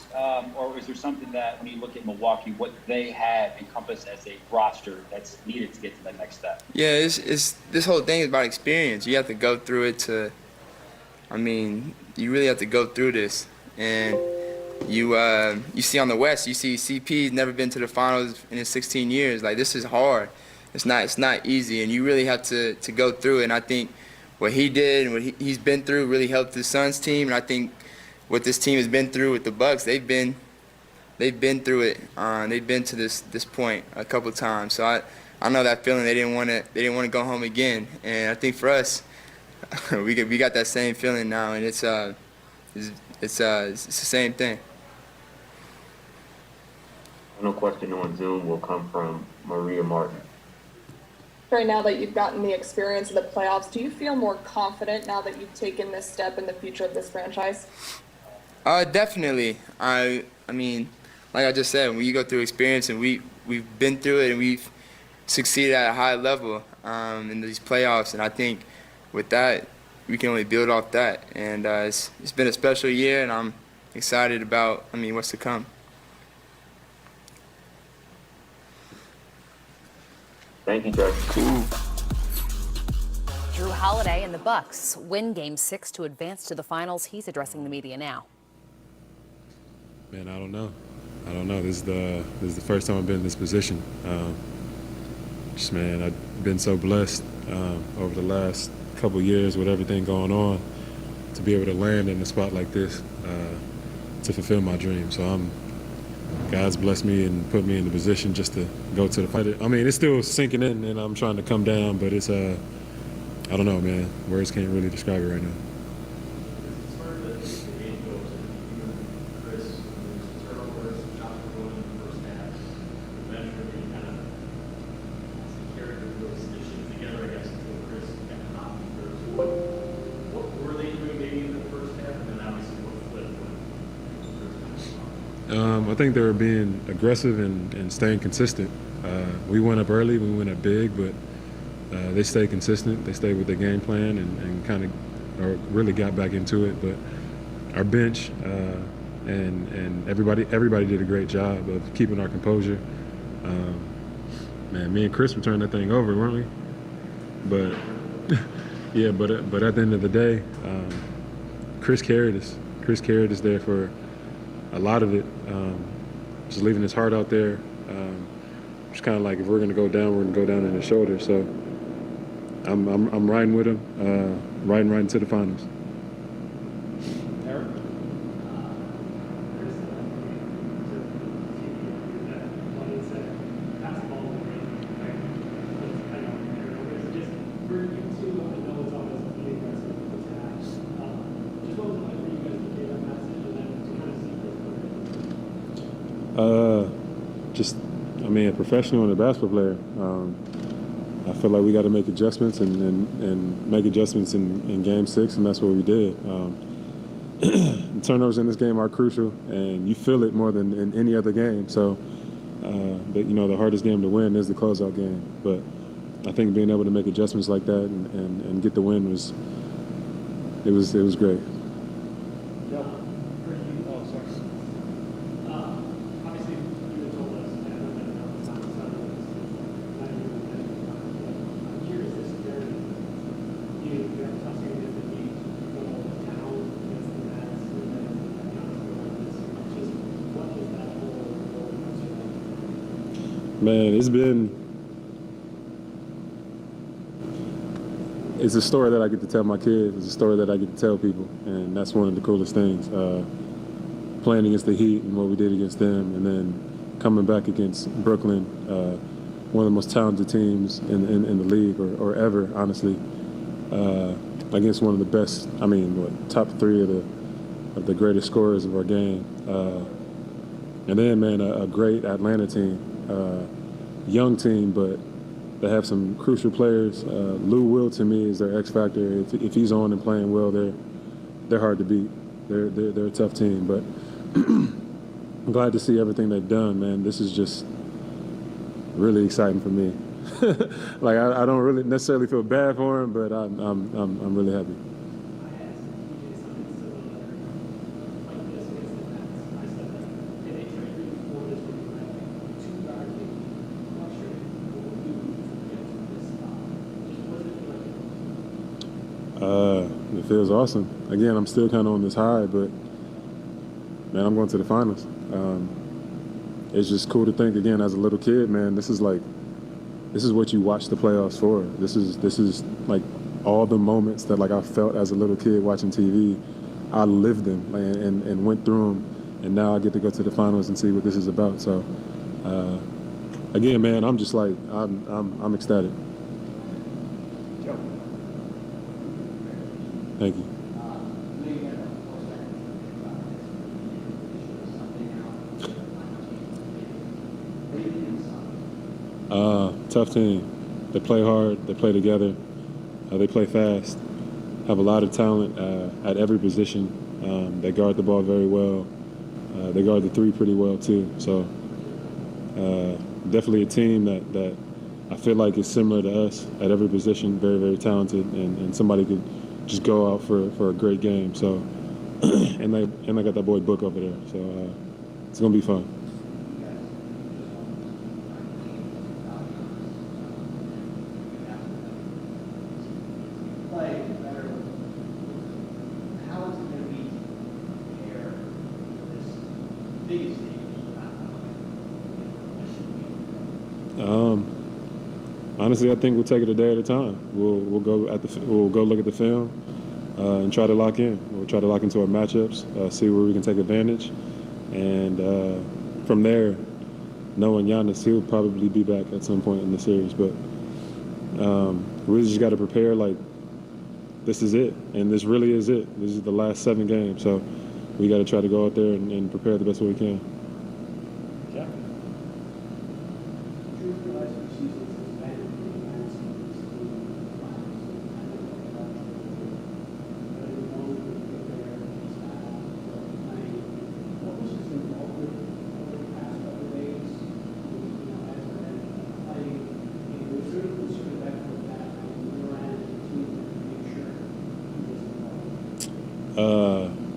Or is there something that, when you look at Milwaukee, what they have encompassed as a roster that's needed to get to that next step? Yeah, it's this whole thing is about experience. You have to go through it you really have to go through this. And you see on the West, you see CP's never been to the finals in his 16 years. Like, this is hard. It's not easy, and you really have to go through it. And I think what he did and what he's been through really helped the Suns team. And I think what this team has been through with the Bucks, they've been through it. They've been to this point a couple times. So I know that feeling. They didn't want to go home again. And I think for us, we got that same feeling now, and it's the same thing. Final question on Zoom will come from Maria Martin. Right now that you've gotten the experience of the playoffs, do you feel more confident now that you've taken this step in the future of this franchise? Definitely. I mean, like I just said, when you go through experience and we've been through it and we've succeeded at a high level in these playoffs, and I think with that we can only build off that. And it's been a special year, and I'm excited about what's to come. Thank you, Trey. Cool. Drew Holiday and the Bucks win Game 6 to advance to the finals. He's addressing the media now. Man, I don't know. This is the first time I've been in this position. Man, I've been so blessed over the last couple years with everything going on to be able to land in a spot like this to fulfill my dream. So God's blessed me and put me in the position just to go to the fight. I mean, it's still sinking in, and I'm trying to come down, but it's I don't know, man. Words can't really describe it right now. I think they were being aggressive and staying consistent. We went up early, we went up big, but they stayed consistent. They stayed with their game plan and kind of really got back into it. But our bench and everybody did a great job of keeping our composure. Man, me and Chris were turning that thing over, weren't we? But yeah, but at the end of the day, Chris carried us. Chris carried us there for a lot of it, just leaving his heart out there. It's kind of like, if we're going to go down, we're going to go down in his shoulder. So I'm riding with him, riding right into the finals. A professional and a basketball player. I feel like we got to make adjustments and make adjustments in Game 6, and that's what we did. The turnovers in this game are crucial, and you feel it more than in any other game. So, but, the hardest game to win is the closeout game. But I think being able to make adjustments like that and get the win was great. Man, it's a story that I get to tell my kids. It's a story that I get to tell people, and that's one of the coolest things. Playing against the Heat and what we did against them, and then coming back against Brooklyn, one of the most talented teams in the league or ever, honestly, against one of the best, top 3 of the greatest scorers of our game. And then, man, a great Atlanta team. Young team, but they have some crucial players. Lou Will, to me, is their X factor. If he's on and playing well, they're hard to beat. They're a tough team, but I'm glad to see everything they've done, man. This is just really exciting for me. Like I don't really necessarily feel bad for him, but I'm really happy. It feels awesome. Again, I'm still kind of on this high, but man, I'm going to the finals. It's just cool to think again as a little kid, man. This is what you watch the playoffs for. This is like all the moments that like I felt as a little kid watching TV. I lived them, man, and went through them, and now I get to go to the finals and see what this is about. So, again, man, I'm just like I'm ecstatic. Thank you. Tough team. They play hard. They play together. They play fast. Have a lot of talent at every position. They guard the ball very well. They guard the 3 pretty well too. So definitely a team that I feel like is similar to us at every position. Very, very talented, and somebody could just go out for a great game. So, and I got that boy Book over there. So it's gonna be fun. Honestly, I think we'll take it a day at a time. We'll go look at the film and try to lock in. We'll try to lock into our matchups, see where we can take advantage, and from there, knowing Giannis, he'll probably be back at some point in the series. But we just got to prepare like this is it, and this really is it. This is the last 7 games, so we got to try to go out there and prepare the best way we can.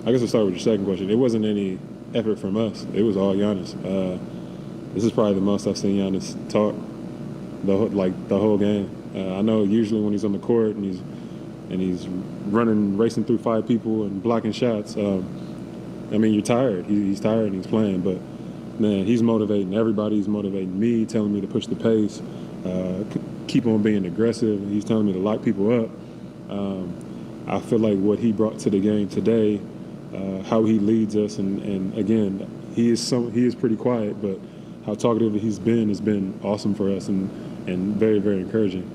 I guess I'll start with your second question. It wasn't any effort from us. It was all Giannis. This is probably the most I've seen Giannis talk the whole game. I know usually when he's on the court and he's racing through 5 people and blocking shots. You're tired. He's tired and he's playing, but man, he's motivating everybody. He's motivating me, telling me to push the pace, keep on being aggressive. He's telling me to lock people up. I feel like what he brought to the game today, how he leads us, and again, he is pretty quiet, but how talkative he's been has been awesome for us and very, very encouraging.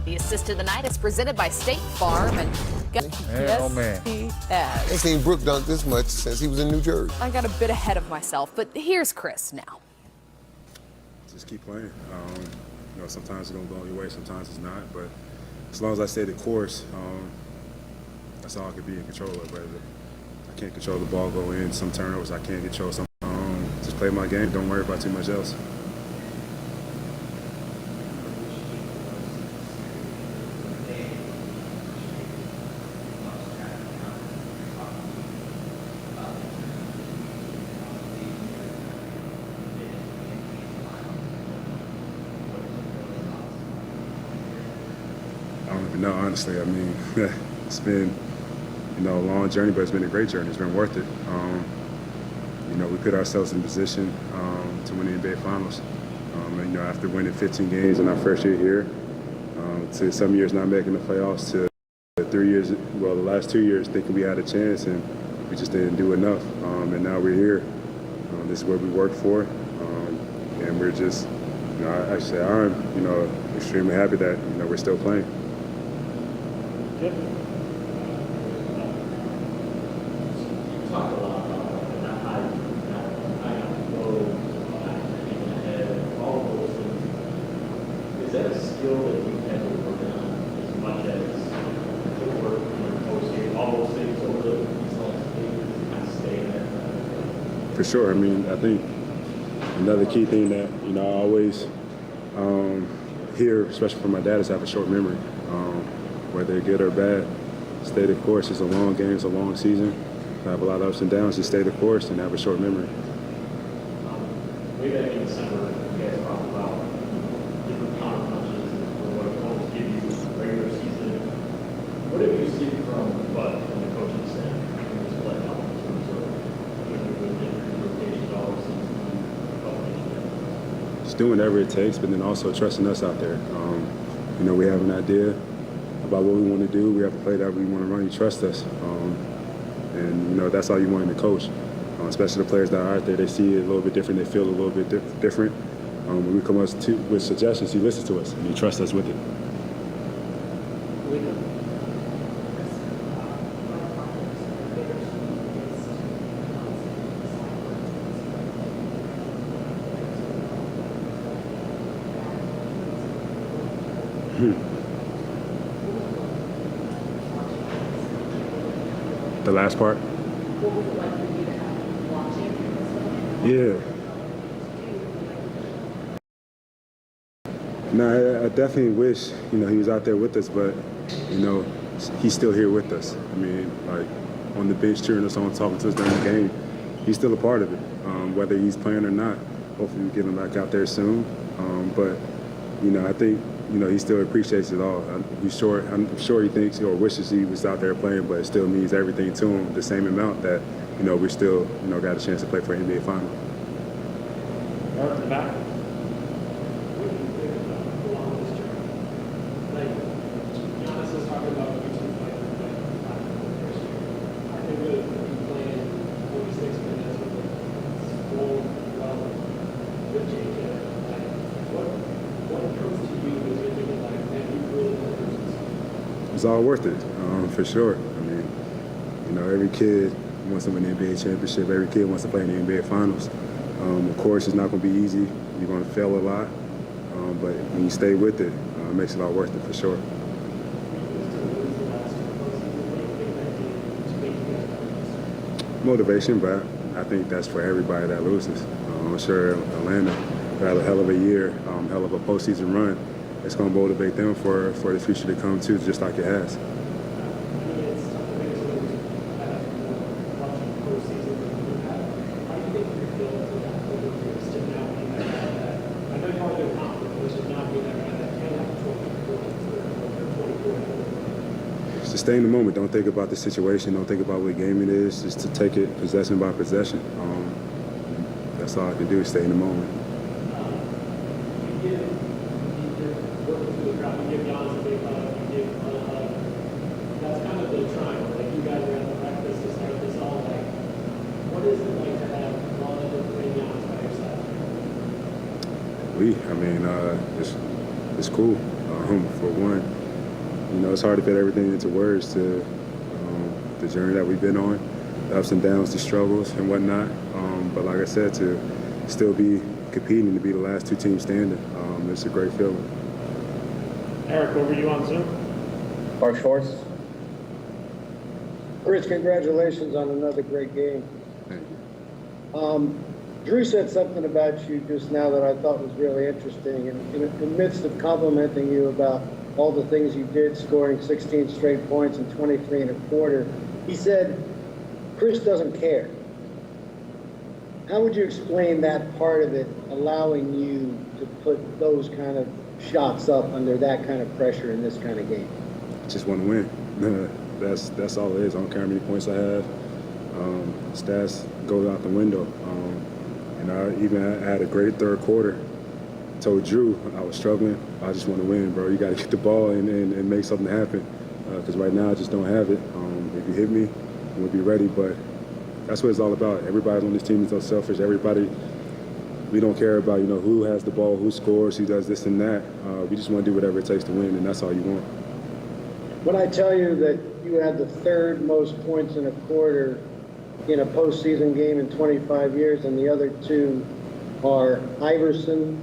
The assist of the night is presented by State Farm, and I ain't seen Brooke dunk this much since he was in New Jersey. I got a bit ahead of myself, but here's Chris now. just keep playing. Sometimes it's gonna go your way, sometimes it's not. But as long as I stay the course, that's all I can be in control of. But I can't control the ball go in, some turnovers I can't control. Some just play my game. Don't worry about too much else. I don't even know, honestly. I mean, it's been, a long journey, but it's been a great journey. It's been worth it. We put ourselves in position to win the NBA Finals. After winning 15 games in our first year here, to some years not making the playoffs, to 3 years, the last 2 years thinking we had a chance and we just didn't do enough. And now we're here. This is what we worked for. And we're just, I'm, extremely happy that, we're still playing. You talk a lot about how you go ahead, all of those things. Is that a skill that you had to work on as much as the work in post-game, all those things over these last 8 years to kind of stay in that? For sure. I mean, I think another key thing that, I always hear, especially from my dad, is have a short memory. Whether good or bad, stay the course. It's a long game, it's a long season. I have a lot of ups and downs. Just stay the course and have a short memory. Way back in December, you guys talked about different counterpunches and what opponents give you regular season. What have you seen from Bud and the coaching staff in this playoff in terms of different rotations all season? Just doing whatever it takes, but then also trusting us out there. We have an idea about what we want to do. We have to play that we want to run. You trust us. And that's all you want in the coach. Especially the players that are out there, they see it a little bit different. They feel a little bit different. When we come up with suggestions, he listens to us and he trusts us with it. The last part? Yeah. No, I definitely wish, he was out there with us, but, he's still here with us. I mean, like, on the bench cheering us on, talking to us during the game. He's still a part of it, whether he's playing or not. Hopefully we get him back out there soon. But, I think, he still appreciates it all. I'm sure he thinks or wishes he was out there playing, but it still means everything to him, the same amount that, we still, got a chance to play for an NBA Final. Right in the back. It's all worth it, for sure. I mean, every kid wants to win the NBA championship. Every kid wants to play in the NBA Finals. Of course, it's not going to be easy. You're going to fail a lot. But when you stay with it, it makes it all worth it, for sure. Motivation, but I think that's for everybody that loses. I'm sure Atlanta had a hell of a year, hell of a postseason run. It's going to motivate them for the future to come, too, just like it has. Just stay in the moment. Don't think about the situation. Don't think about what game it is. Just to take it possession by possession. That's all I can do is stay in the moment. That's kind of the triangle. Like, you guys are at the breakfast to start this all. Like, what is it like to have all of the three Giannis by your side? It's cool. For one, it's hard to fit everything into words to the journey that we've been on, the ups and downs, the struggles and whatnot. But like I said, to still be competing to be the last two teams standing. It's a great feeling. Eric, over you on Zoom. Mark Schwartz. Chris, congratulations on another great game. Thank you. Drew said something about you just now that I thought was really interesting. And in the midst of complimenting you about all the things you did, scoring 16 straight points and 23 and a quarter, he said, Chris doesn't care. How would you explain that part of it, allowing you to put those kind of shots up under that kind of pressure in this kind of game? Just want to win. That's all it is. I don't care how many points I have. Stats go out the window. And I had a great third quarter. Told Drew I was struggling. I just want to win, bro. You got to get the ball and make something happen. Because right now I just don't have it. If you hit me, we'll be ready. But that's what it's all about. Everybody on this team is so selfish. Everybody, we don't care about, who has the ball, who scores, who does this and that. We just want to do whatever it takes to win, and that's all you want. When I tell you that you had the third most points in a quarter in a postseason game in 25 years, and the other two are Iverson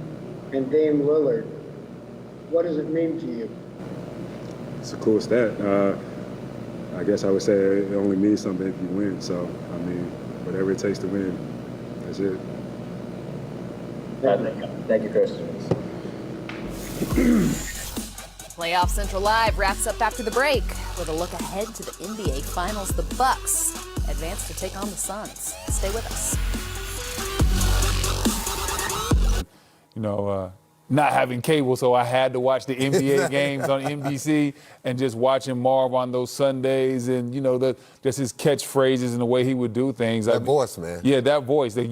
and Dame Lillard, what does it mean to you? It's a cool stat. I guess I would say it only means something if you win. So, whatever it takes to win, that's it. Thank you, Chris. Playoff Central Live wraps up after the break with a look ahead to the NBA Finals. The Bucks advance to take on the Suns. Stay with us. Not having cable, so I had to watch the NBA games on NBC and just watching Marv on those Sundays and, just his catchphrases and the way he would do things. That voice, man. Yeah, that voice. That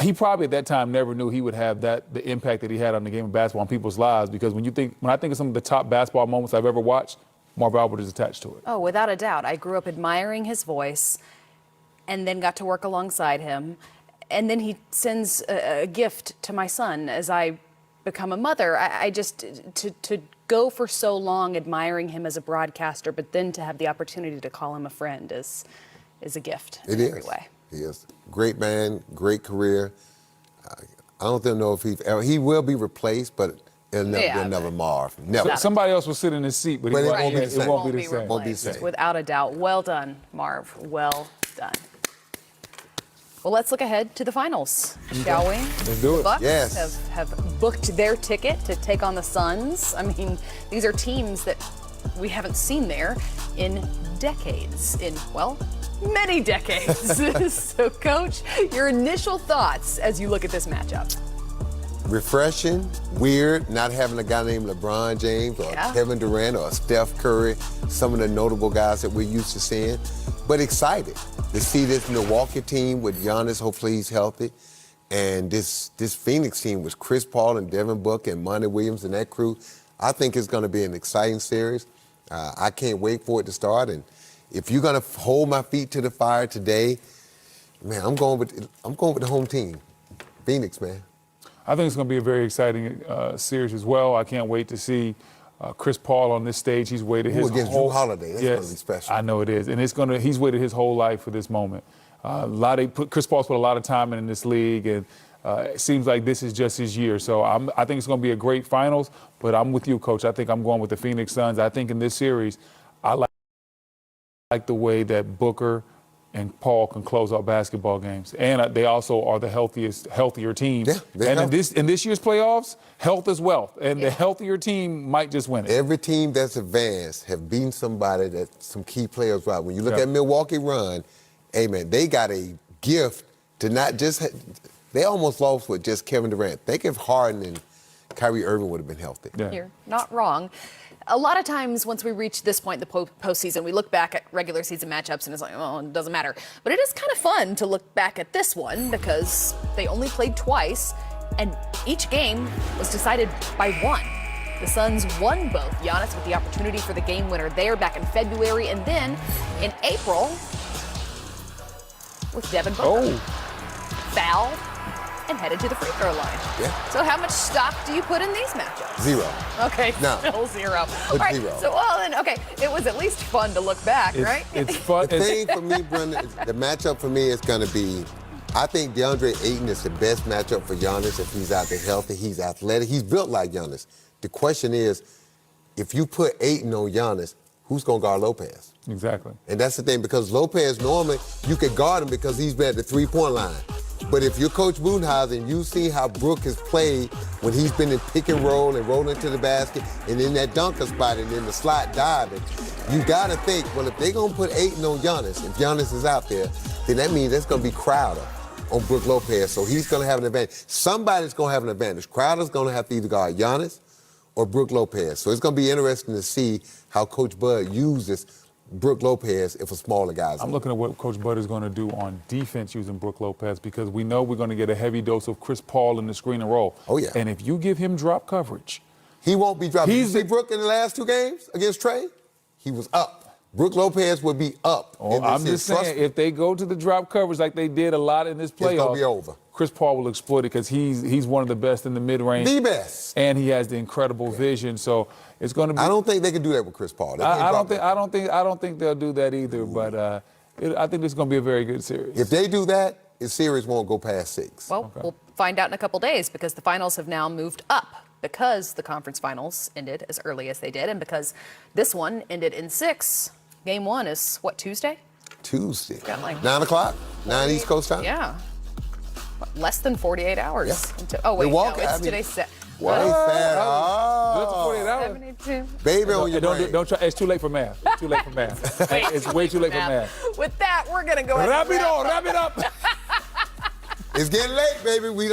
he probably at that time never knew he would have the impact that he had on the game of basketball on people's lives, because when I think of some of the top basketball moments I've ever watched, Marv Albert is attached to it. Oh, without a doubt. I grew up admiring his voice and then got to work alongside him. And then he sends a gift to my son as I become a mother. I just, to go for so long admiring him as a broadcaster, but then to have the opportunity to call him a friend is a gift in every way. He is. Great man, great career. I don't know if he will be replaced, but it'll never Marv. Never. Somebody else will sit in his seat, but it won't be the same. It won't be the same. Without a doubt. Well done, Marv. Well done. Well, let's look ahead to the finals, shall we? Let's do it. The Bucks Yes. have booked their ticket to take on the Suns. These are teams that we haven't seen there in decades. Many decades. So, Coach, your initial thoughts as you look at this matchup? Refreshing, weird, not having a guy named LeBron James or Kevin Durant or Steph Curry, some of the notable guys that we're used to seeing, but excited to see this Milwaukee team with Giannis. Hopefully he's healthy. And this Phoenix team with Chris Paul and Devin Booker and Monty Williams and that crew, I think it's going to be an exciting series. I can't wait for it to start. And if you're going to hold my feet to the fire today, man, I'm going with the home team, Phoenix, man. I think it's going to be a very exciting series as well. I can't wait to see Chris Paul on this stage. He's waited his against whole Drew Holiday. That's going to be special. I know it is, and he's waited his whole life for this moment. Chris Paul's put a lot of time in this league, and it seems like this is just his year. So I think it's going to be a great finals. But I'm with you, Coach. I think I'm going with the Phoenix Suns. I think in this series, I like the way that Booker and Paul can close out basketball games, and they also are the healthier team. Yeah, and in this year's playoffs, health is wealth, and the healthier team might just win it. Every team that's advanced have beaten somebody that some key players right. When you look at Milwaukee run, hey man, they got a gift to not just. They almost lost with just Kevin Durant. Think if Harden and Kyrie Irving would have been healthy. You're not wrong. A lot of times once we reach this point in the postseason, we look back at regular season matchups and it's like, oh, it doesn't matter. But it is kind of fun to look back at this one because they only played twice and each game was decided by one. The Suns won both. Giannis with the opportunity for the game winner there back in February, and then in April with Devin Booker. Fouled and headed to the free throw line. Yeah. So how much stock do you put in these matchups? Zero. Okay, No. still zero. Put All right, zero. so it was at least fun to look back, right? It's fun. The thing for me, Brenda, the matchup for me is going to be I think DeAndre Ayton is the best matchup for Giannis if he's out there healthy, he's athletic, he's built like Giannis. The question is, if you put Ayton on Giannis, who's going to guard Lopez? Exactly. And that's the thing, because Lopez, normally, you can guard him because he's been at the three-point line. But if you're Coach Budenholzer and you see how Brook has played when he's been in pick and roll and rolling to the basket and in that dunker spot and in the slot diving, you got to think, well, if they're going to put Ayton on Giannis, if Giannis is out there, then that means that's going to be Crowder on Brook Lopez. So he's going to have an advantage. Somebody's going to have an advantage. Crowder's going to have to either guard Giannis or Brook Lopez. So it's going to be interesting to see how Coach Bud uses Brook Lopez if a smaller guy's I'm on. looking at what Coach Bud is going to do on defense using Brook Lopez, because we know we're going to get a heavy dose of Chris Paul in the screen and roll. Oh, yeah. And if you give him drop coverage, he won't be dropping. You see Brook in the last two games against Trey? He was up. Brook Lopez would be up. I'm just saying, if they go to the drop coverage like they did a lot in this playoff, it's going to be over. Chris Paul will exploit it because he's one of the best in the mid-range. The best. And he has the incredible vision. So it's going to be. I don't think they can do that with Chris Paul. I don't think they'll do that either. But I think it's going to be a very good series. If they do that, the series won't go past 6. Well, we'll find out in a couple days, because the finals have now moved up, because the conference finals ended as early as they did, and because this one ended in 6. Game 1 is what, Tuesday? Tuesday. Got like 9 o'clock, 9 East Coast time. Yeah. Less than 48 hours. Yeah. Oh, wait, Milwaukee, no, it's I mean, today's set. What? Less than 48 hours. 72. Baby on your brain. Don't try. It's too late for math. It's too late for math. It's way too late for math. With that, we're going to go ahead Wrap and it up. It's getting late, baby. We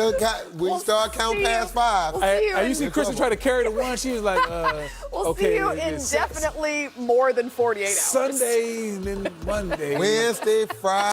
start counting past 5. You see Kristen try to carry the one. She was like, we'll okay. see you in definitely more than 48 hours. Sunday and then Monday. Wednesday, Friday.